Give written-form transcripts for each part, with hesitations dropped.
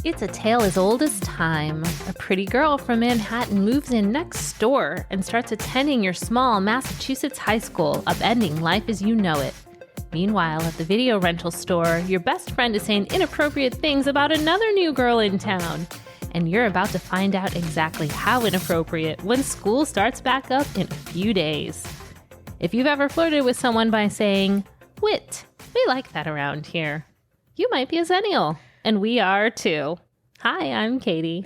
It's a tale as old as time. A pretty girl from Manhattan moves in next door and starts attending your small Massachusetts high school, upending life as you know it. Meanwhile, at the video rental store, your best friend is saying inappropriate things about another new girl in town. And you're about to find out exactly how inappropriate when school starts back up in a few days. If you've ever flirted with someone by saying, "Wit, we like that around here," you might be a Xennial. And we are too. Hi, I'm Katie.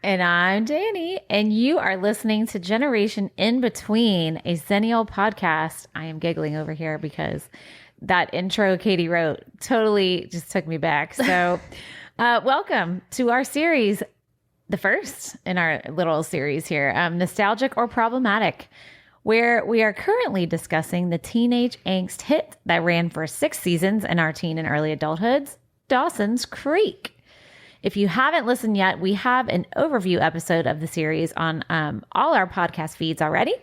And I'm Dani. And you are listening to Generation In Between, a Xennial podcast. I am giggling over here because that intro Katie wrote totally just took me back. So welcome to our series, the first in our little series here, Nostalgic or Problematic, where we are currently discussing the teenage angst hit that ran for 6 seasons in our teen and early adulthoods, Dawson's Creek. If you haven't listened yet, we have an overview episode of the series on all our podcast feeds already.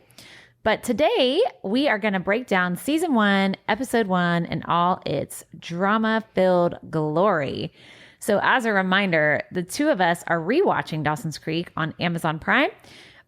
But today we are going to break down season 1, episode 1, and all its drama-filled glory. So as a reminder, the two of us are rewatching Dawson's Creek on Amazon Prime,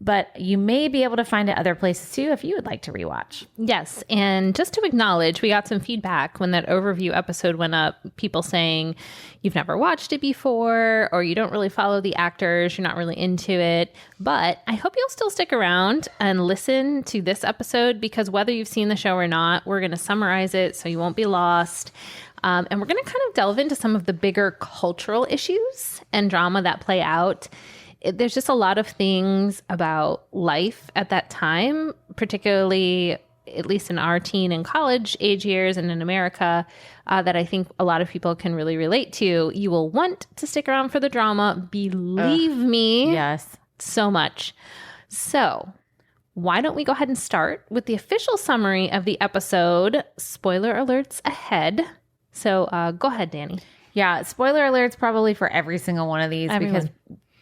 but you may be able to find it other places too if you would like to rewatch. Yes, and just to acknowledge, we got some feedback when that overview episode went up, people saying you've never watched it before, or you don't really follow the actors, you're not really into it. But I hope you'll still stick around and listen to this episode, because whether you've seen the show or not, we're going to summarize it so you won't be lost. And we're going to kind of delve into some of the bigger cultural issues and drama that play out. There's just a lot of things about life at that time, particularly at least in our teen and college age years and in America, that I think a lot of people can really relate to. You will want to stick around for the drama. Believe me. Yes. So much. So why don't we go ahead and start with the official summary of the episode? Spoiler alerts ahead. So go ahead, Dani. Yeah, spoiler alerts probably for every single one of these because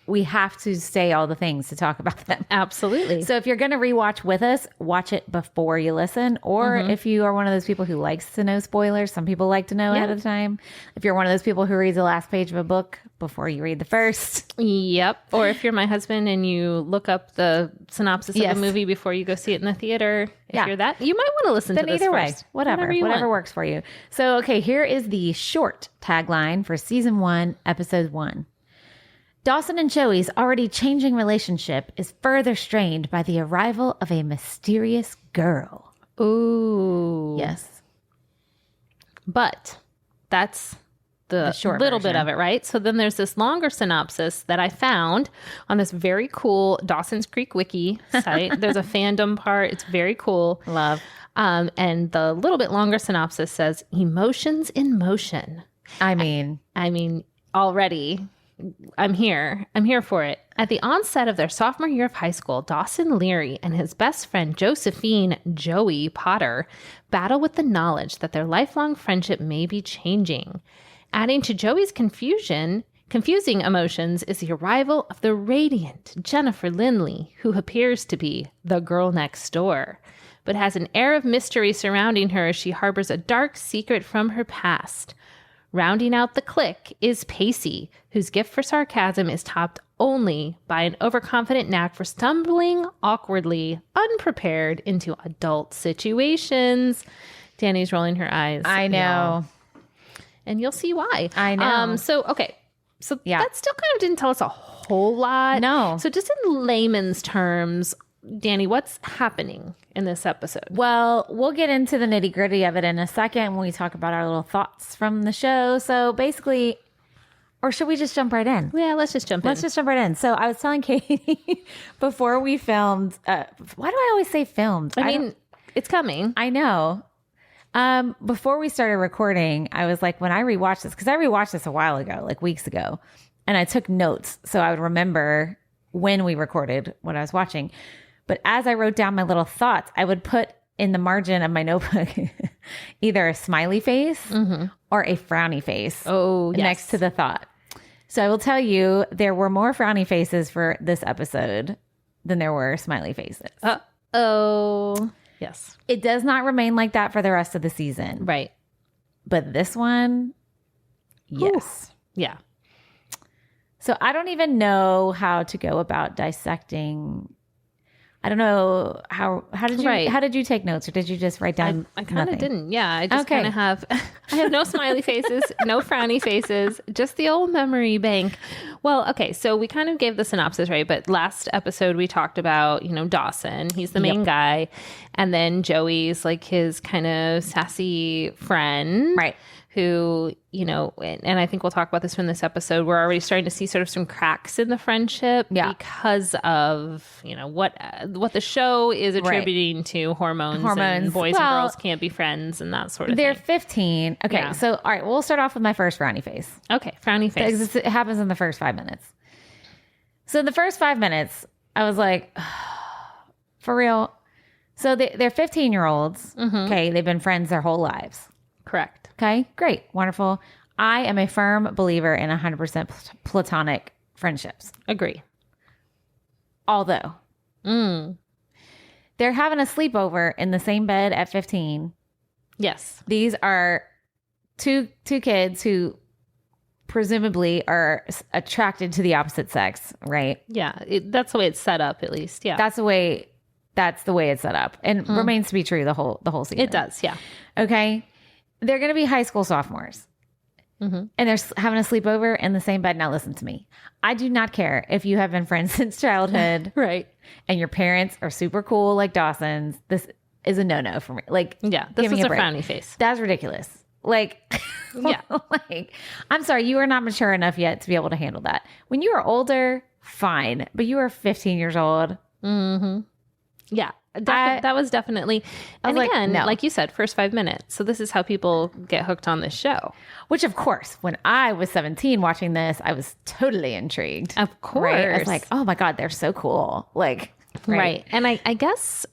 we have to say all the things to talk about them. Absolutely. So if you're going to rewatch with us, watch it before you listen. Or if you are one of those people who likes to know spoilers, some people like to know ahead of time. If you're one of those people who reads the last page of a book before you read the first. Yep. Or if you're my husband and you look up the synopsis of the movie before you go see it in the theater. If you're that, you might want to listen to this either first. way, whatever works for you. So, okay, here is the short tagline for season 1, episode 1. Dawson and Joey's already changing relationship is further strained by the arrival of a mysterious girl. Ooh. Yes. But that's the short little bit of it, right? So then there's this longer synopsis that I found on this very cool Dawson's Creek wiki site. There's a fandom part. It's very cool. Love. And the little bit longer synopsis says, emotions in motion. I mean, already... I'm here for it. At the onset of their sophomore year of high school, Dawson Leary and his best friend Josephine Joey Potter battle with the knowledge that their lifelong friendship may be changing. Adding to Joey's confusing emotions is the arrival of the radiant Jennifer Lindley, who appears to be the girl next door, but has an air of mystery surrounding her as she harbors a dark secret from her past. Rounding out the clique is Pacey, whose gift for sarcasm is topped only by an overconfident knack for stumbling awkwardly, unprepared into adult situations. Dani's rolling her eyes. I know. Yeah. And you'll see why. I know. So that still kind of didn't tell us a whole lot. No. So just in layman's terms, Dani, what's happening in this episode? Well, we'll get into the nitty gritty of it in a second when we talk about our little thoughts from the show. So basically, or should we just jump right in? Yeah, let's just jump in. So I was telling Katie before we filmed, why do I always say filmed? I mean, it's coming. I know. Before we started recording, I was like, when I rewatched this, because I rewatched this a while ago, like weeks ago, and I took notes so I would remember when we recorded what I was watching. But as I wrote down my little thoughts, I would put in the margin of my notebook either a smiley face or a frowny face next to the thought. So I will tell you, there were more frowny faces for this episode than there were smiley faces. Uh-oh. Yes. It does not remain like that for the rest of the season. Right. But this one, yes. Ooh. Yeah. So I don't even know how to go about dissecting. I don't know how did you take notes, or did you just write down? I kind of nothing? didn't. Yeah, I just kind of have. I have no smiley faces, no frowny faces, just the old memory bank. Well, okay, so we kind of gave the synopsis, right? But last episode we talked about, Dawson. He's the main guy, and then Joey's like his kind of sassy friend, Right. Who, and I think we'll talk about this in this episode. We're already starting to see sort of some cracks in the friendship because of, what the show is attributing to hormones. And boys and girls can't be friends and that sort of thing. They're 15. Okay. So, all right, we'll start off with my first frowny face. Okay. Frowny face. It happens in the first 5 minutes. So in the first 5 minutes, I was like, for real. So they're 15-year-olds. Okay. They've been friends their whole lives. Correct. Okay, great, wonderful. I am a firm believer in 100% platonic friendships. Agree. Although, they're having a sleepover in the same bed at 15. Yes. These are two kids who presumably are attracted to the opposite sex, right? Yeah, that's the way it's set up, at least. Yeah, that's the way it's set up, and remains to be true the whole season. It does, yeah. Okay. They're going to be high school sophomores, and they're having a sleepover in the same bed. Now, listen to me. I do not care if you have been friends since childhood, right? And your parents are super cool, like Dawson's. This is a no-no for me. Like, yeah, this was a frowny face. That's ridiculous. Like, yeah, like, I'm sorry, you are not mature enough yet to be able to handle that. When you are older, fine, but you are 15 years old. Yeah. That was definitely, and again, like you said, first 5 minutes. So this is how people get hooked on this show. Which, of course, when I was 17 watching this, I was totally intrigued. Of course. Right? I was like, oh my God, they're so cool. Like, right. And I guess,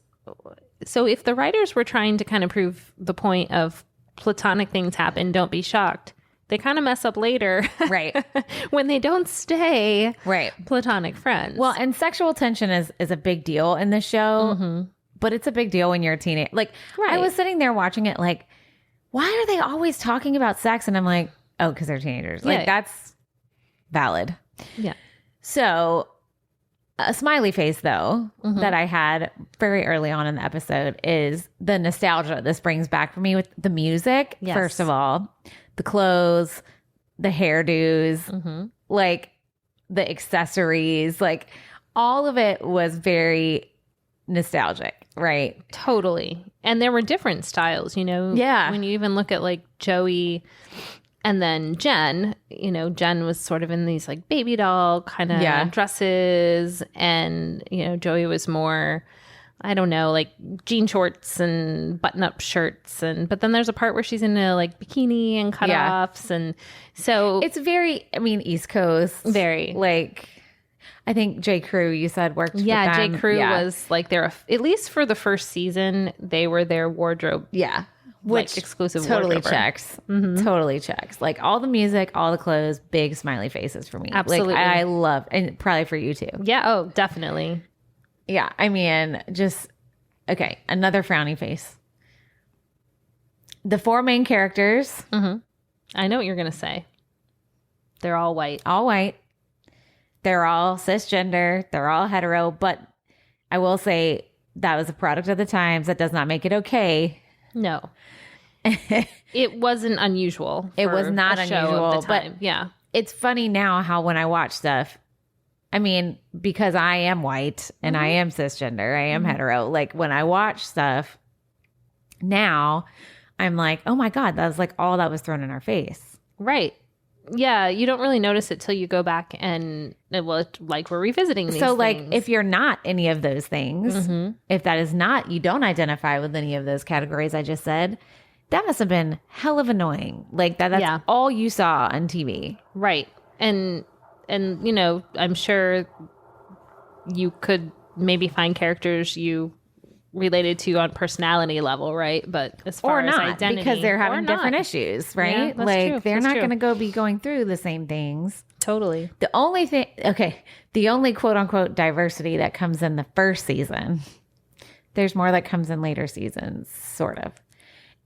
so if the writers were trying to kind of prove the point of platonic things happen, don't be shocked, they kind of mess up later. Right. When they don't stay right. platonic friends. Well, and sexual tension is a big deal in this show, but it's a big deal when you're a teenager. Like, I was sitting there watching it like, why are they always talking about sex? And I'm like, oh, because they're teenagers. Like, that's valid. Yeah. So a smiley face, though, that I had very early on in the episode is the nostalgia this brings back for me with the music, first of all. The clothes, the hairdos, like the accessories, like all of it was very nostalgic, right? Totally. And there were different styles, Yeah. When you even look at like Joey and then Jen, Jen was sort of in these like baby doll kind of dresses, and, Joey was more, I don't know, like jean shorts and button-up shirts, but then there's a part where she's in a like bikini and cutoffs, and so it's very, East Coast, very like, I think J. Crew, you said, worked. Yeah, with them. J. Crew was like their, at least for the first season, they were their wardrobe. Yeah, which like, exclusive totally wardrober. checks. Totally checks. Like all the music, all the clothes, big smiley faces for me. Absolutely, like, I love, and probably for you too. Yeah. Oh, definitely. Yeah, just, okay, another frowny face. The 4 main characters. I know what you're going to say. They're all white. All white. They're all cisgender. They're all hetero. But I will say that was a product of the times. That does not make it okay. No. It wasn't unusual. It was not unusual. But yeah. It's funny now how when I watch stuff, because I am white and I am cisgender, I am hetero. Like when I watch stuff now, I'm like, oh my God, that was like all that was thrown in our face. Right. Yeah. You don't really notice it till you go back and, like we're revisiting these So like things. if you're not any of those things, if that is not, you don't identify with any of those categories I just said, that must have been hell of annoying. Like that's all you saw on TV. Right. And I'm sure you could maybe find characters you related to on personality level, right? But as far as identity, because they're having different issues, right? Yeah, that's like true. They're not going to be going through the same things. Totally. The only quote unquote diversity that comes in the first season, there's more that comes in later seasons, sort of,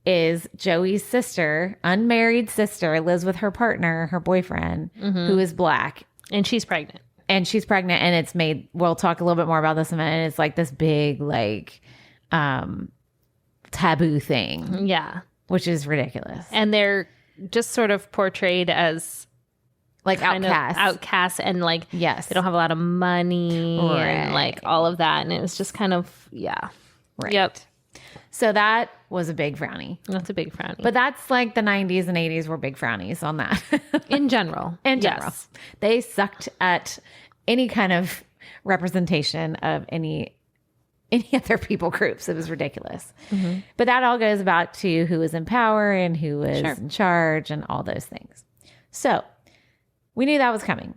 is Joey's sister, unmarried sister, lives with her partner, her boyfriend, who is Black. And she's pregnant. And she's pregnant, and it's made, we'll talk a little bit more about this in a minute. It's like this big, like, taboo thing. Yeah. Which is ridiculous. And they're just sort of portrayed as like outcasts and like, yes, they don't have a lot of money and like all of that. And it was just kind of, yeah. Right. Yep. So that was a big frowny. That's a big frowny. But that's like the 90s and 80s were big frownies on that. In general. In general. Yes. They sucked at any kind of representation of any other people groups. It was ridiculous. Mm-hmm. But that all goes back to who was in power and who was in charge and all those things. So we knew that was coming.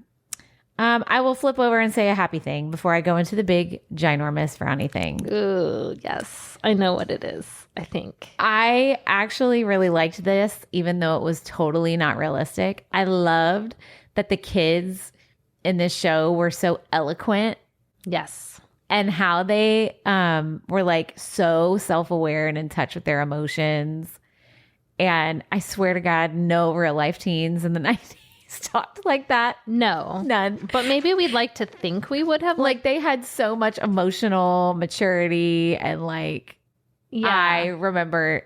I will flip over and say a happy thing before I go into the big, ginormous frowny thing. Ooh, yes. I know what it is, I think. I actually really liked this, even though it was totally not realistic. I loved that the kids in this show were so eloquent. Yes. And how they were like so self-aware and in touch with their emotions. And I swear to God, no real life teens in the 90s talked like that. No. None. But maybe we'd like to think we would have. Like they had so much emotional maturity and like, yeah. I remember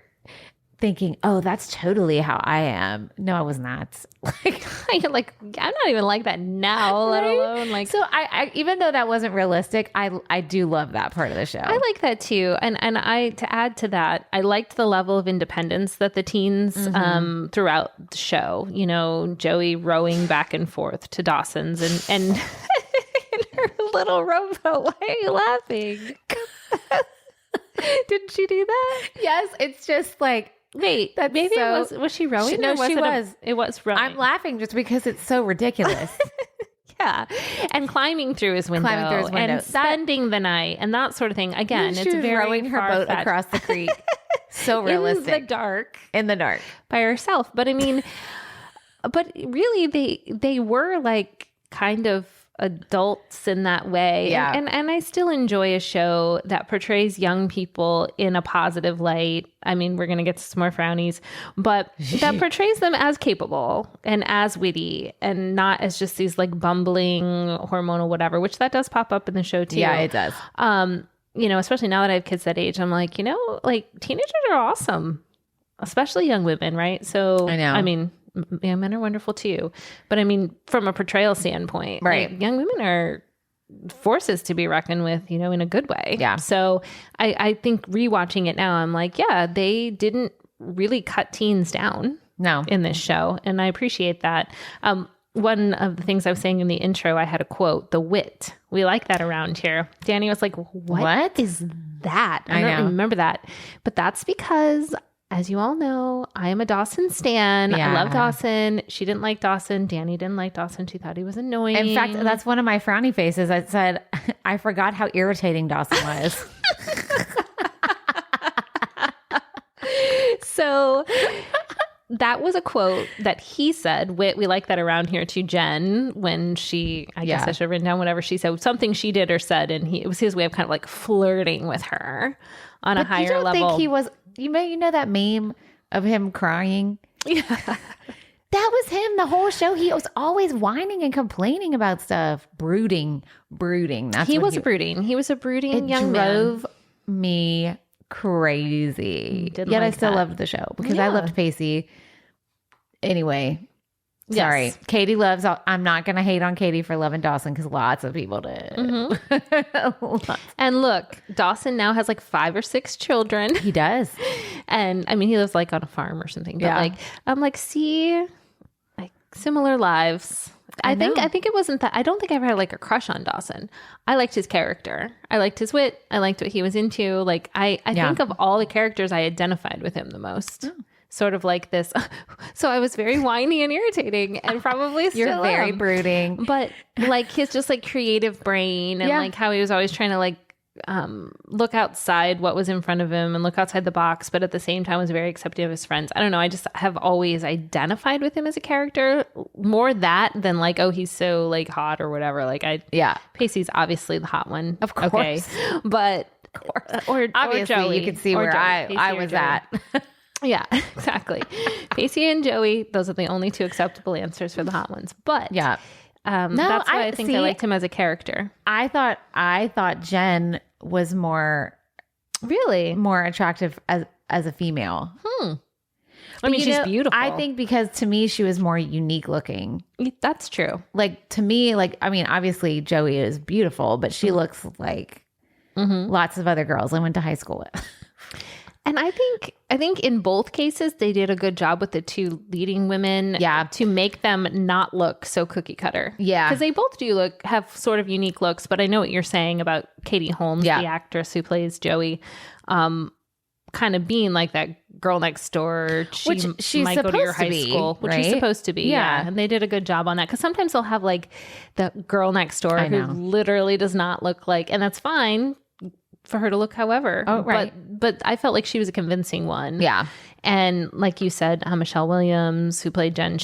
thinking, oh, that's totally how I am. No, I was not. Like I'm not even like that now, let alone like. So I even though that wasn't realistic, I do love that part of the show. I like that too, and I to add to that, I liked the level of independence that the teens throughout the show. You know, Joey rowing back and forth to Dawson's and in her little rowboat. Why are you laughing? Didn't she do that? Yes, it's just like. Wait, that maybe so, it was she rowing? No, she was. It was rowing. I'm laughing just because it's so ridiculous. Yeah. And climbing through his window. And spending the night and that sort of thing. Again, it's very rowing her boat across the creek. So realistic. In the dark. In the dark. By herself. But I mean, but really they were like kind of adults in that way. Yeah. And I still enjoy a show that portrays young people in a positive light. I mean, we're going to get to some more frownies, but that portrays them as capable and as witty and not as just these like bumbling hormonal whatever, which that does pop up in the show too. Yeah, it does. You know, especially now that I have kids that age, I'm like, you know, like teenagers are awesome, especially young women, right? So I know. I mean, young men are wonderful too. But I mean, from a portrayal standpoint, right? Like, young women are forces to be reckoned with, you know, in a good way. Yeah. So I think rewatching it now, I'm like, yeah, they didn't really cut teens down. No. In this show. And I appreciate that. One of the things I was saying in the intro, I had a quote, the wit. We like that around here. Dani was like, what is that? I don't remember that. But that's because, as you all know, I am a Dawson stan. Yeah. I love Dawson. She didn't like Dawson. Dani didn't like Dawson. She thought he was annoying. In fact, that's one of my frowny faces. I said, I forgot how irritating Dawson was. So that was a quote that he said. We like that around here to Jen when she, I guess I should have written down whatever she said, something she did or said. And it was his way of kind of like flirting with her on a higher level. You don't think he was, you know that meme of him crying? Yeah. That was him the whole show. He was always whining and complaining about stuff. Brooding. He was a brooding young man. It drove me crazy. Yet I still loved the show because I loved Pacey. Anyway, sorry. Yes. Katie loves, I'm not going to hate on Katie for loving Dawson because lots of people did. Mm-hmm. And look, Dawson now has like 5 or 6 children. He does. And I mean, he lives like on a farm or something. But like, I'm like, see, like similar lives. I think it wasn't that. I don't think I ever had like a crush on Dawson. I liked his character. I liked his wit. I liked what he was into. Like I think of all the characters, I identified with him the most. Oh. Sort of like this. So I was very whiny and irritating and probably still You're very brooding. But like his just like creative brain and like how he was always trying to like look outside what was in front of him and look outside the box, but at the same time was very accepting of his friends. I don't know. I just have always identified with him as a character more that than like, oh, he's so like hot or whatever. Like Pacey's obviously the hot one. Of course. Okay. But or obviously Joey, you can see where I was at. Yeah, exactly. Pacey and Joey, those are the only 2 acceptable answers for the hot ones. But That's why I think I liked him as a character. I thought Jen was more attractive as a female. I mean, she's beautiful. I think because to me, she was more unique looking. That's true. Like to me, I mean, obviously Joey is beautiful, but she looks like lots of other girls I went to high school with. And I think in both cases, they did a good job with the two leading women to make them not look so cookie cutter. Yeah. Because they both have sort of unique looks, but I know what you're saying about Katie Holmes, the actress who plays Joey, kind of being like that girl next door. She might go to your high school, which she's supposed to be. Yeah. And they did a good job on that. Because sometimes they'll have like the girl next door who literally does not look like, and that's fine for her to look however. Oh, right. But I felt like she was a convincing one. Yeah. And like you said, Michelle Williams, who played Jen,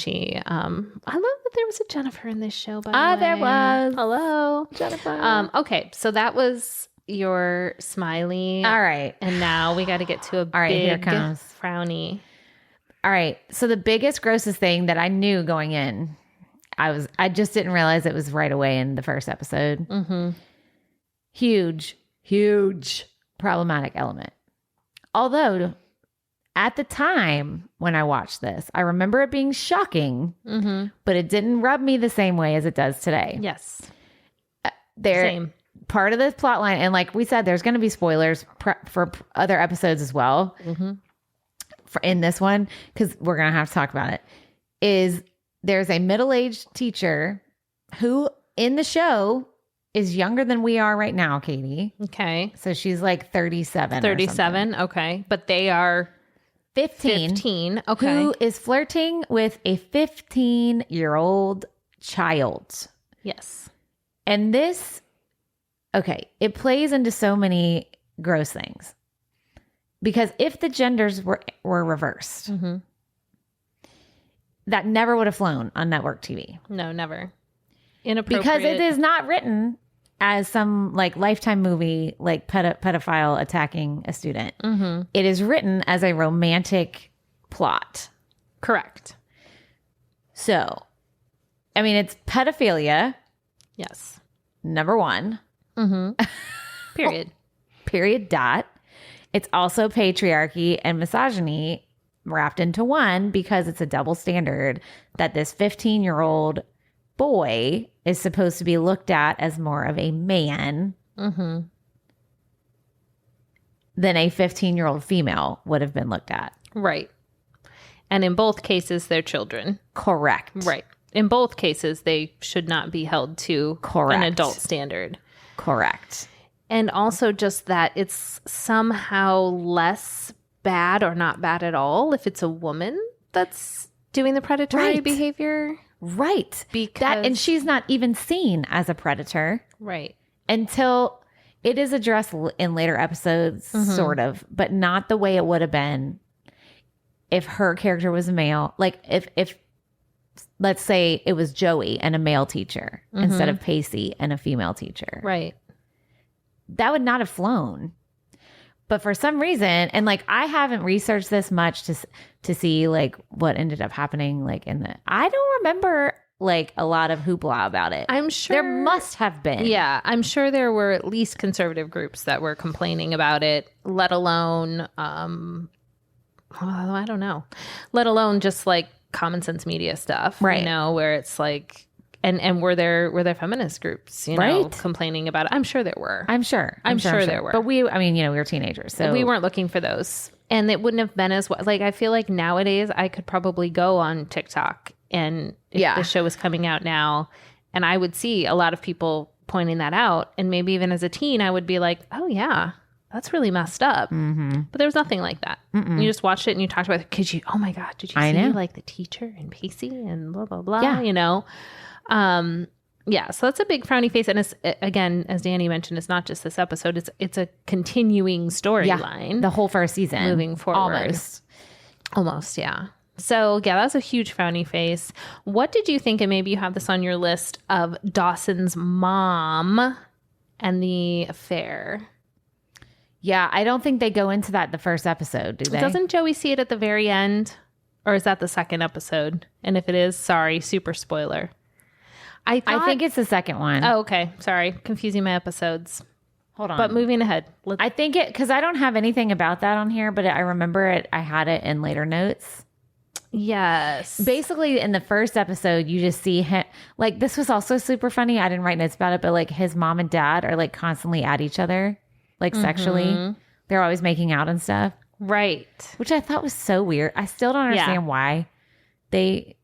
I love that there was a Jennifer in this show, by the way. There was. Hello. Jennifer. Okay, so that was your smiley. All right. And now we got to get to a big here comes. frowny. All right. So the biggest, grossest thing that I knew going in, I just didn't realize it was right away in the first episode. Huge problematic element. Although at the time when I watched this, I remember it being shocking, but it didn't rub me the same way as it does today. Yes. Same. Part of this plot line, and like we said, there's going to be spoilers for other episodes as well. For in this one, because we're going to have to talk about it, is there's a middle-aged teacher who in the show is younger than we are right now, Katie. Okay. So she's like 37. 37. Okay. But they are 15. Okay. Who is flirting with a 15-year-old child. Yes. And this, it plays into so many gross things. Because if the genders were reversed, that never would have flown on network TV. No, never. Inappropriate. Because it is not written as some like Lifetime movie, like pedophile attacking a student. It is written as a romantic plot. Correct. So, I mean, it's pedophilia. Yes. Number one. Period. Period. It's also patriarchy and misogyny wrapped into one because it's a double standard that this 15-year-old boy is supposed to be looked at as more of a man than a 15-year-old female would have been looked at. Right. And in both cases, they're children. Correct. Right. In both cases, they should not be held to an adult standard. Correct. And also just that it's somehow less bad or not bad at all if it's a woman that's doing the predatory behavior. Right. And she's not even seen as a predator. Right. Until it is addressed in later episodes, sort of, but not the way it would have been if her character was a male. Like if let's say it was Joey and a male teacher instead of Pacey and a female teacher. Right. That would not have flown. But for some reason, and like I haven't researched this much to see like what ended up happening like I don't remember like a lot of hoopla about it. I'm sure there must have been. Yeah, I'm sure there were at least conservative groups that were complaining about it, let alone I don't know. Let alone just like common sense media stuff. Right. You know, where it's like and were there feminist groups, you know, complaining about it? I'm sure there were. I'm sure there were. But we were teenagers, so we weren't looking for those. And it wouldn't have been as well. Like, I feel like nowadays I could probably go on TikTok and if the show was coming out now, and I would see a lot of people pointing that out. And maybe even as a teen, I would be like, oh yeah, that's really messed up. But there was nothing like that. You just watched it and you talked about it. Oh my God, did you see like the teacher and Pacey and blah, blah, blah, you know? So that's a big frowny face. And it's, again, as Dani mentioned, it's not just this episode. It's a continuing storyline. The whole first season. Moving forward. Almost, yeah. So, yeah, that's a huge frowny face. What did you think, and maybe you have this on your list, of Dawson's mom and the affair? Yeah, I don't think they go into that the first episode, do they? Doesn't Joey see it at the very end? Or is that the second episode? And if it is, sorry, super spoiler. I think it's the second one. Oh, okay. Sorry. Confusing my episodes. Hold on. But moving ahead. I think because I don't have anything about that on here, but I remember it. I had it in later notes. Yes. Basically, in the first episode, you just see him. Like, this was also super funny. I didn't write notes about it, but like his mom and dad are like constantly at each other, like sexually. They're always making out and stuff. Right. Which I thought was so weird. I still don't understand why they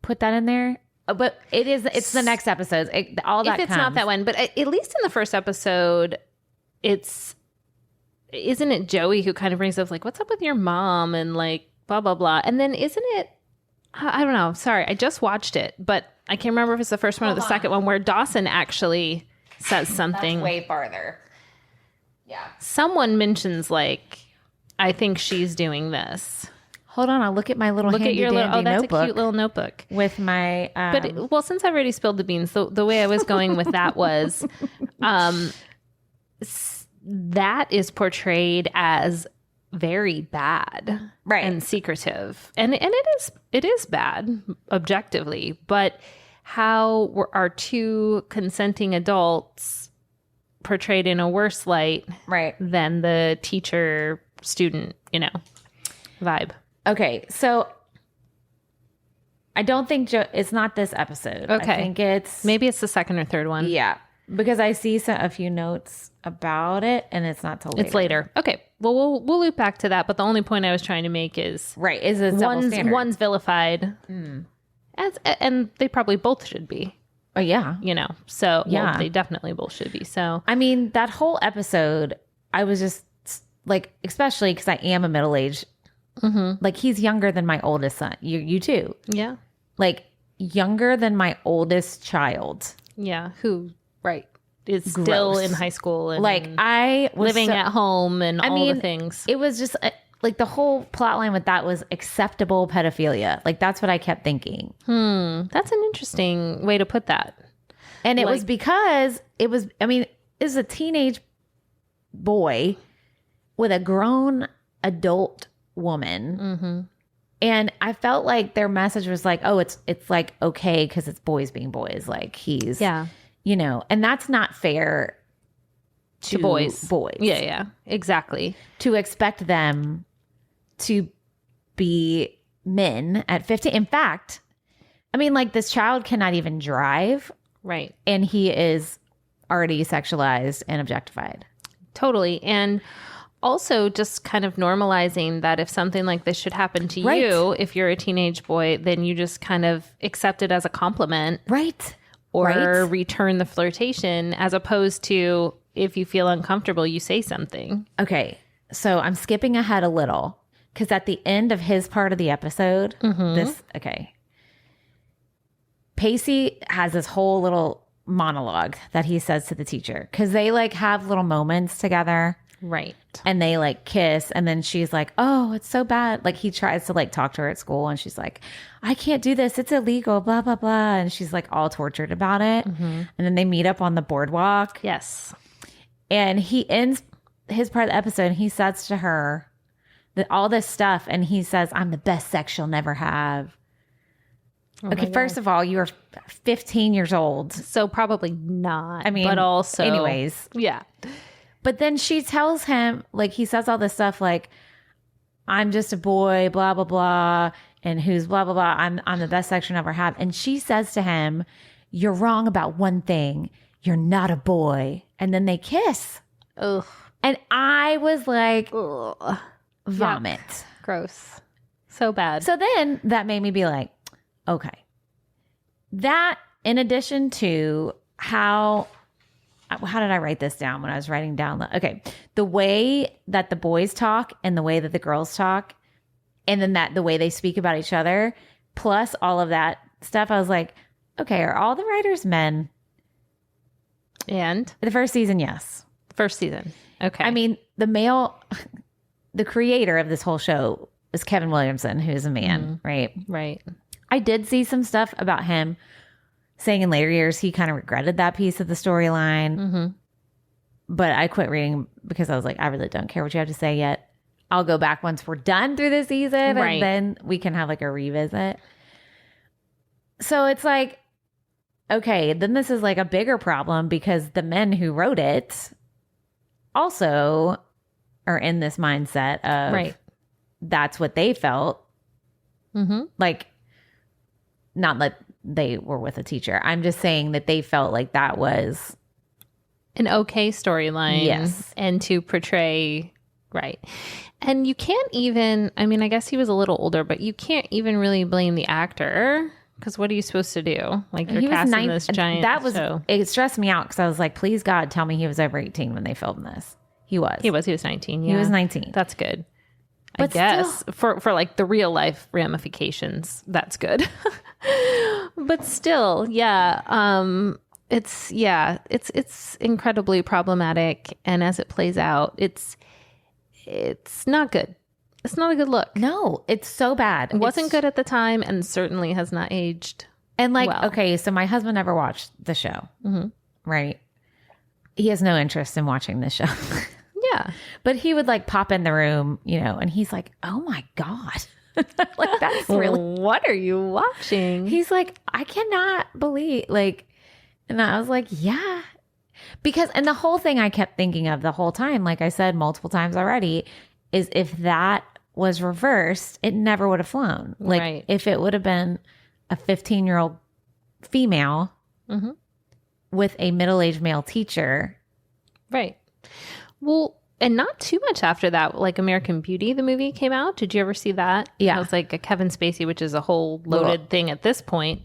put that in there. But it's the next episode. All that if it's not that one, but at least in the first episode, isn't it Joey who kind of brings up like, what's up with your mom and like blah, blah, blah. And then isn't it, I don't know. Sorry. I just watched it, but I can't remember if it's the first one or the second one where Dawson actually says something. That's way farther. Yeah. Someone mentions like, I think she's doing this. Hold on, I'll look at my little Look at your little, oh, that's notebook a cute little notebook. with my. But since I've already spilled the beans, the way I was going with that was, that is portrayed as very bad, right, and secretive, and it is bad objectively. But how are two consenting adults portrayed in a worse light, right, than the teacher student, vibe? Okay, so I don't think it's not this episode. Okay. I think maybe it's the second or third one. Yeah, because I see a few notes about it, and it's not till later. It's later. Okay, well we'll loop back to that. But the only point I was trying to make is a double standard. One's vilified, and they probably both should be. Oh yeah, So well, they definitely both should be. So I mean, that whole episode, I was just like, especially because I am a middle-aged. Like, he's younger than my oldest son. You too. Yeah. Like, younger than my oldest child. Yeah. Who, right, is still in high school. And like, I was living at home and all the things. It was just, like, the whole plot line with that was acceptable pedophilia. Like, that's what I kept thinking. That's an interesting way to put that. And it was because it was a teenage boy with a grown adult woman, and I felt like their message was like, oh, it's like okay because it's boys being boys, like he's and that's not fair to boys. Yeah, exactly. To expect them to be men at 15. In fact, I mean, like, this child cannot even drive, right, and he is already sexualized and objectified. Totally. And also just kind of normalizing that if something like this should happen to you, if you're a teenage boy, then you just kind of accept it as a compliment. Right. Or return the flirtation, as opposed to if you feel uncomfortable, you say something. Okay. So I'm skipping ahead a little because at the end of his part of the episode, Pacey has this whole little monologue that he says to the teacher because they like have little moments together. Right. And they like kiss, and then she's like, oh, it's so bad. Like, he tries to like talk to her at school, and she's like, I can't do this. It's illegal, blah, blah, blah. And she's like all tortured about it. And then they meet up on the boardwalk. Yes. And he ends his part of the episode, and he says to her that all this stuff, and he says, I'm the best sex she'll never have. Okay, first of all, you are 15 years old. So probably not. I mean, but also. Anyways. Yeah. But then she tells him, like, he says all this stuff like, I'm just a boy, blah, blah, blah, and who's blah, blah, blah. I'm the best sex you'll ever have. And she says to him, you're wrong about one thing. You're not a boy. And then they kiss. Ugh. And I was like, ugh. Vomit. Yuck. Gross. So bad. So then that made me be like, okay. That, in addition to how did I write this down when I was writing down? Okay. The way that the boys talk and the way that the girls talk, and then the way they speak about each other, plus all of that stuff, I was like, okay, are all the writers men? And? The first season, yes. First season. Okay. I mean, the creator of this whole show is Kevin Williamson, who's a man, right? Right. I did see some stuff about him saying in later years he kind of regretted that piece of the storyline. But I quit reading because I was like, I really don't care what you have to say yet. I'll go back once we're done through the season, and then we can have like a revisit. So it's like, okay, then this is like a bigger problem because the men who wrote it also are in this mindset of Right. that's what they felt. Mm-hmm. Like, not that they were with a teacher. I'm just saying that they felt like that was An okay storyline. Yes. And to portray, right. And you can't even, I mean, I guess he was a little older, but you can't even really blame the actor because what are you supposed to do? Like, you're casting this giant show. It stressed me out because I was like, please God, tell me he was over 18 when they filmed this. He was. He was 19. Yeah. He was 19. That's good. But I guess for like the real life ramifications, that's good. But still, yeah. It's incredibly problematic. And as it plays out, it's not good. It's not a good look. No, it's so bad. It wasn't good at the time and certainly has not aged. And like, well. okay, so my husband never watched the show, right? He has no interest in watching this show. Yeah. But he would like pop in the room, and he's like, oh my God. Like, that's really, What are you watching? he's like, I cannot believe, like, and I was like, yeah. Because, and the whole thing I kept thinking of the whole time, like I said multiple times already, is if that was reversed, it never would have flown. Like, Right. if it would have been a 15-year-old female with a middle-aged male teacher. Right. Well, and not too much after that, like American Beauty, the movie came out. Did you ever see that? Yeah. It was like a Kevin Spacey, which is a whole loaded thing at this point.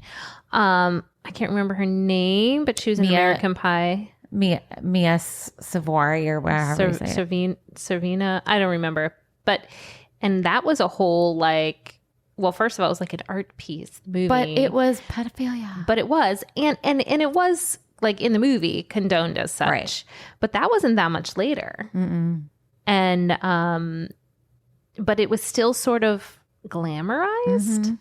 I can't remember her name, but she was in American Pie. Mia Savoy or whatever you say it. Servina. I don't remember. And that was a whole like, well, first of all, it was like an art piece movie. But it was pedophilia. But it was. And it was like in the movie condoned as such. Right. But that wasn't that much later. Mm-mm. And but it was still sort of glamorized.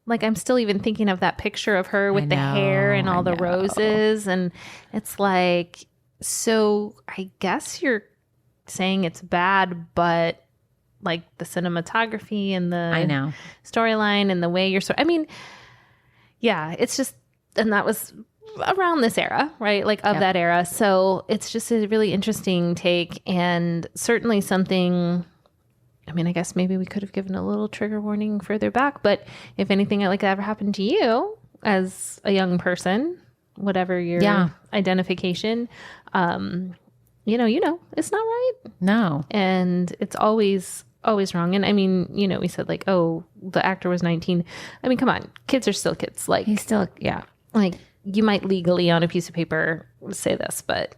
Like, I'm still even thinking of that picture of her with the hair and all the roses, and it's like, so I guess you're saying it's bad, but like the cinematography and the storyline and the way you're I mean, yeah, it's just, and that was around this era, right? Like of that era. So it's just a really interesting take, and certainly something, I mean, I guess maybe we could have given a little trigger warning further back, but if anything like that ever happened to you as a young person, whatever your identification, it's not right. No. And it's always wrong. And I mean, we said like, oh, the actor was 19. I mean, come on, kids are still kids. Like, He's still, like you might legally on a piece of paper say this, but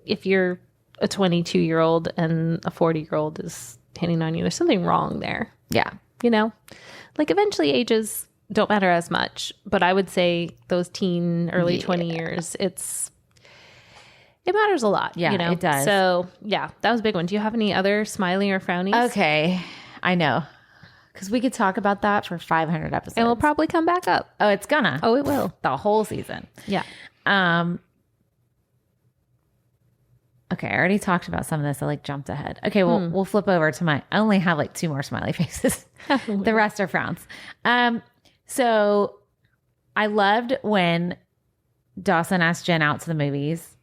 if you're a 22-year-old and a 40-year-old is hitting on you, there's something wrong there. Yeah. Like eventually ages don't matter as much, but I would say those early 20 years, it matters a lot. Yeah, it does. So yeah, that was a big one. Do you have any other smiley or frownies? Okay. I know. Because we could talk about that for 500 episodes. And we'll probably come back up. Oh, it's gonna. Oh, it will. The whole season. Yeah. Okay, I already talked about some of this. I like jumped ahead. Okay, we'll flip over to I only have like 2 more smiley faces. The rest are frowns. So I loved when Dawson asked Jen out to the movies.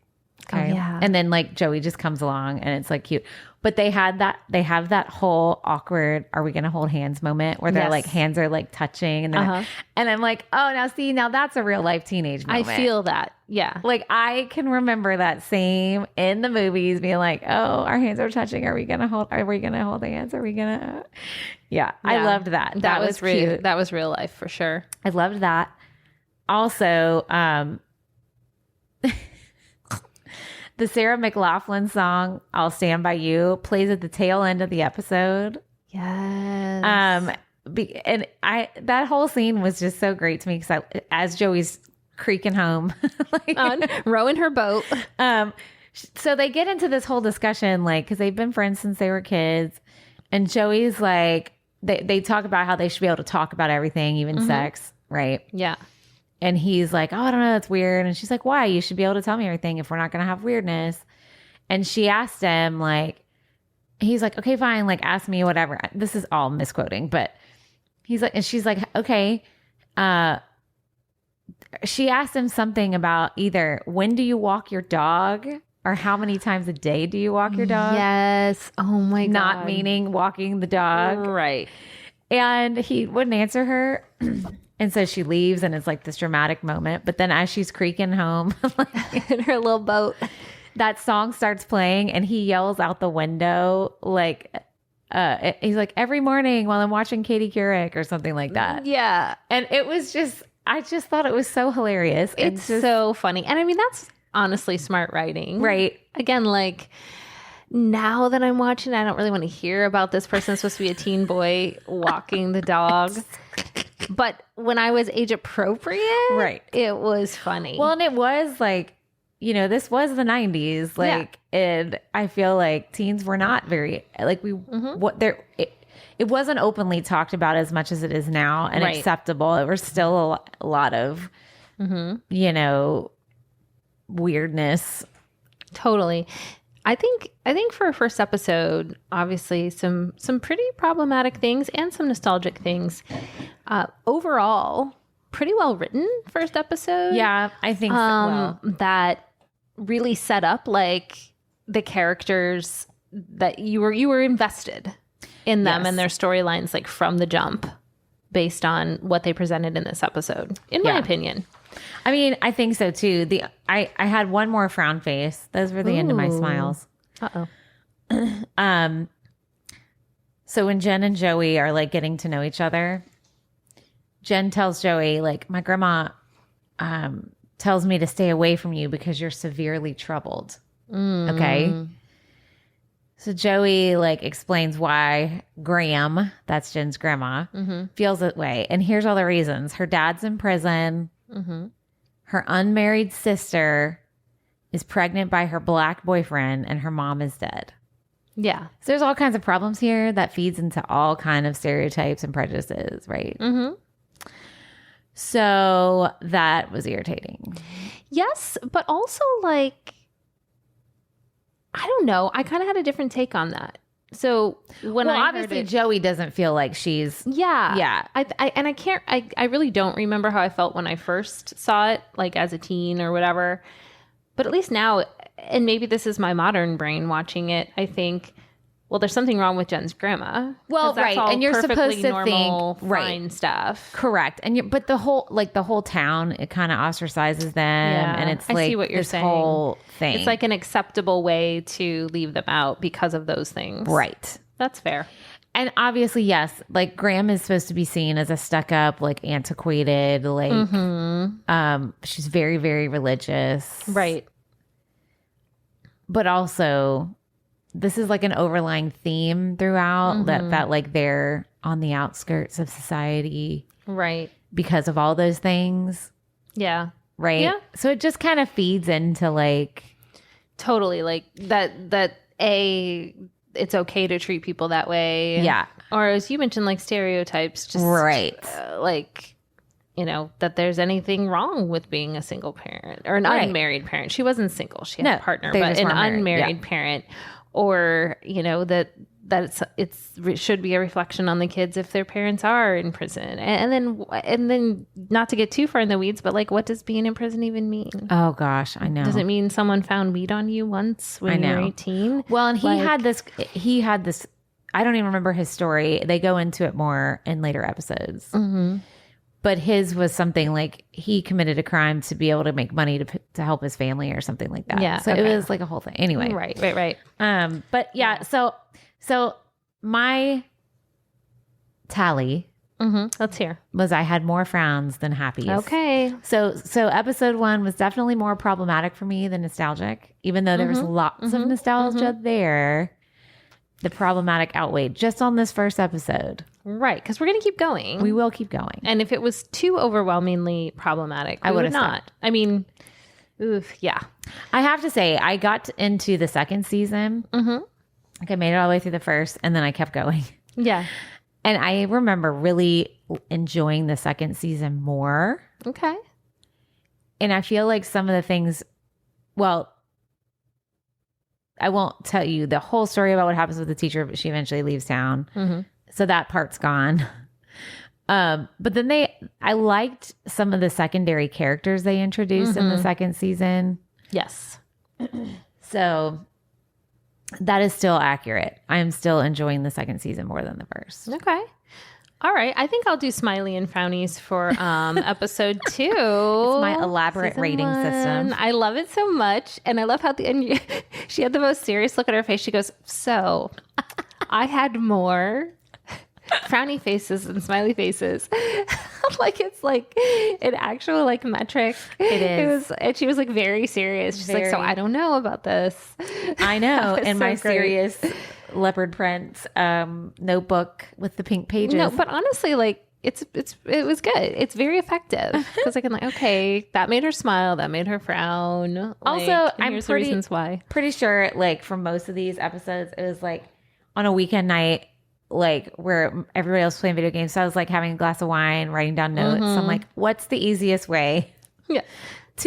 Okay. Oh, yeah. And then like Joey just comes along and it's like cute. But they have that whole awkward, are we going to hold hands moment where their like hands are like touching and and I'm like, oh, now that's a real life teenage moment. I feel that. Yeah. Like I can remember that same in the movies being like, oh, our hands are touching. Are we going to hold hands? Are we going to? Yeah. I loved that. That was cute. That was real life for sure. I loved that. Also, the Sarah McLachlan song, I'll Stand By You, plays at the tail end of the episode. Yes. And that whole scene was just so great to me because as Joey's creaking home, rowing her boat. So they get into this whole discussion, like, because they've been friends since they were kids. And Joey's like, they talk about how they should be able to talk about everything, even sex, right? Yeah. And he's like, oh, I don't know, that's weird. And she's like, why? You should be able to tell me everything if we're not going to have weirdness. And she asked him, like, he's like, okay, fine, like, ask me whatever. This is all misquoting, but he's like, and she's like, okay, she asked him something about either when do you walk your dog or how many times a day do you walk your dog? Yes. Oh my God. Not meaning walking the dog. Right. And he wouldn't answer her. And so she leaves and it's like this dramatic moment. But then as she's creaking home, like, In her little boat. that song starts playing and he yells out the window like, he's like, every morning while I'm watching Katie Couric or something like that. Yeah. And it was just, I just thought it was so hilarious. It's just, so funny. And I mean, that's honestly smart writing. right. Again, like now that I'm watching, I don't really want to hear about this person that's supposed to be a teen boy walking the dog. But when I was age appropriate, Right. it was funny. Well, and it was like, you know, this was the 90s. Like, and I feel like teens were not very, like, it wasn't openly talked about as much as it is now and Right. acceptable. There was still a lot of, you know, weirdness. Totally. I think for a first episode, obviously some pretty problematic things and some nostalgic things. Overall, pretty well written first episode. Yeah, I think so. Well, That really set up like the characters that you were invested in them Yes. and their storylines like from the jump based on what they presented in this episode, in my Yeah. opinion. I mean, I think so too. I had one more frown face. Those were the end of my Ooh. smiles. Uh-oh. So when Jen and Joey are like getting to know each other, Jen tells Joey, like, my grandma tells me to stay away from you because you're severely troubled. Okay. So Joey like explains why Graham, that's Jen's grandma, feels that way. And here's all the reasons. Her dad's in prison. Her unmarried sister is pregnant by her black boyfriend and her mom is dead. Yeah. So there's all kinds of problems here that feeds into all kind of stereotypes and prejudices, right? So that was irritating. Yes, but also like, I don't know. I kind of had a different take on that. So when Well, I obviously heard it, Joey doesn't feel like she's yeah. I really don't remember how I felt when I first saw it, like as a teen or whatever. But at least now, and maybe this is my modern brain watching it, I think, well, there's something wrong with Jen's grandma. Well, 'Cause that's right, all and you're perfectly supposed to normal, think, right. fine stuff. correct. And but the whole town, it kind of ostracizes them, and it's I like see what you're this saying. whole thing. It's like an acceptable way to leave them out because of those things. right. That's fair. And obviously, yes, like Graham is supposed to be seen as a stuck up, like antiquated, like she's very, very religious. Right. But also this is like an overlying theme throughout that like they're on the outskirts of society Right. because of all those things. Yeah. Right. Yeah. So it just kind of feeds into like, Totally. Like that it's okay to treat people that way. yeah. Or as you mentioned, like stereotypes, just Right. Like, you know, that there's anything wrong with being a single parent or an Right. unmarried parent. She wasn't single. She had No, a partner, they but just an weren't married. unmarried Yeah. parent, or, you know, that it should be a reflection on the kids if their parents are in prison. And then not to get too far in the weeds, but like, what does being in prison even mean? Oh gosh, I know. Does it mean someone found weed on you once when I you were know. 18? Well, and he Like- had this, I don't even remember his story. They go into it more in later episodes. But his was something like he committed a crime to be able to make money to help his family or something like that. Yeah, So okay. it was like a whole thing. Anyway. Right. But yeah, so my tally Let's hear. was I had more frowns than happies. Okay. So episode 1 was definitely more problematic for me than nostalgic, even though there was lots of nostalgia there. The problematic outweighed just on this first episode. Right. Because we're going to keep going. We will keep going. And if it was too overly problematic, I we would would've not. stopped. I mean, oof, yeah. I have to say, I got into the second season. Like I made it all the way through the first, and then I kept going. Yeah. And I remember really enjoying the second season more. Okay. And I feel like some of the things, well, I won't tell you the whole story about what happens with the teacher, but she eventually leaves town. So that part's gone. But then I liked some of the secondary characters they introduced in the second season. Yes. So that is still accurate. I am still enjoying the second season more than the first. Okay. All right. I think I'll do smiley and frownies for episode 2. It's my elaborate Season rating 1. system. I love it so much. And I love how at the end she had the most serious look at her face. She goes, so I had more frowny faces and smiley faces. Like it's like an actual like metric. It is. And she was like very serious. She's like, so I don't know about this. I know. And so my great. serious leopard print notebook with the pink pages. No, but honestly, like it was good. It's very effective because I can like, okay, that made her smile, that made her frown. Like, also, I'm here's the reasons why. Pretty sure, like for most of these episodes, it was like on a weekend night, like where everybody else was playing video games. So I was like having a glass of wine, writing down notes. So I'm like, what's the easiest way to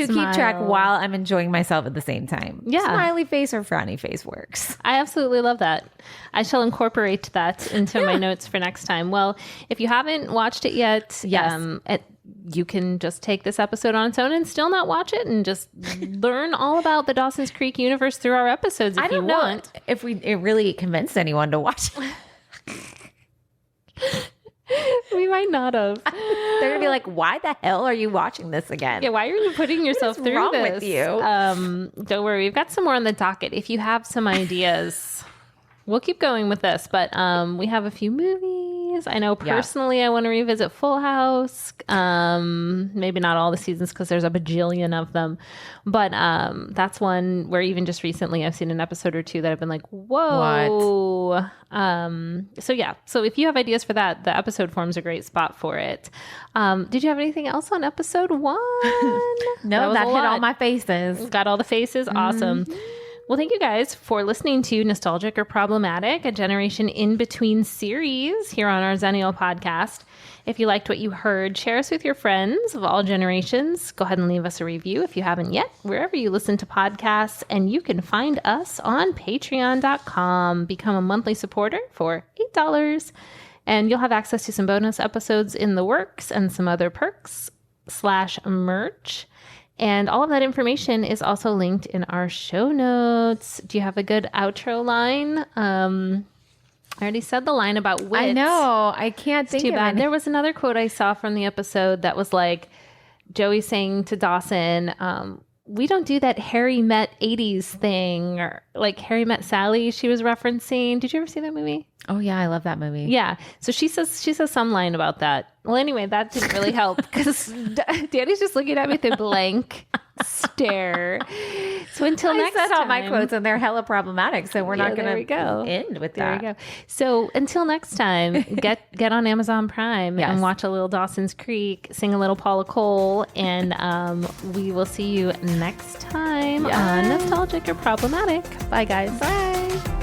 keep track while I'm enjoying myself at the same time? Yeah. Smiley face or frowny face works. I absolutely love that. I shall incorporate that into my notes for next time. Well, if you haven't watched it yet, you can just take this episode on its own and still not watch it and just learn all about the Dawson's Creek universe through our episodes if you want. If it really convinced anyone to watch it. We might not have. They're gonna be like, why the hell are you watching this again? Yeah, why are you putting yourself through wrong this? with you? Don't worry, we've got some more on the docket. If you have some ideas, we'll keep going with this. But we have a few movies. I know personally I want to revisit Full House. Maybe not all the seasons because there's a bajillion of them. But that's one where even just recently I've seen an episode or two that I've been like, whoa. So if you have ideas for that, the episode form's a great spot for it. Did you have anything else on episode 1? No, that hit all my faces. Got all the faces. Awesome. Well, thank you guys for listening to Nostalgic or Problematic, a Generation in Between series here on our Xennial Podcast. If you liked what you heard, share us with your friends of all generations. Go ahead and leave us a review if you haven't yet, wherever you listen to podcasts. And you can find us on patreon.com. Become a monthly supporter for $8. And you'll have access to some bonus episodes in the works and some other perks / merch. And all of that information is also linked in our show notes. Do you have a good outro line? I already said the line about wit. I know. I can't think too of bad. it. There was another quote I saw from the episode that was like Joey saying to Dawson, we don't do that Harry Met 80s thing, or like Harry Met Sally she was referencing. Did you ever see that movie? Oh yeah, I love that movie. Yeah. So she says some line about that. Well, anyway, that didn't really help because Danny's just looking at me with a blank stare. So until next time. I said all my quotes and they're hella problematic, so we're not going to end with that. There we go. So until next time, get on Amazon Prime and watch a little Dawson's Creek, sing a little Paula Cole, and we will see you next time on Nostalgic or Problematic. Bye, guys. Bye.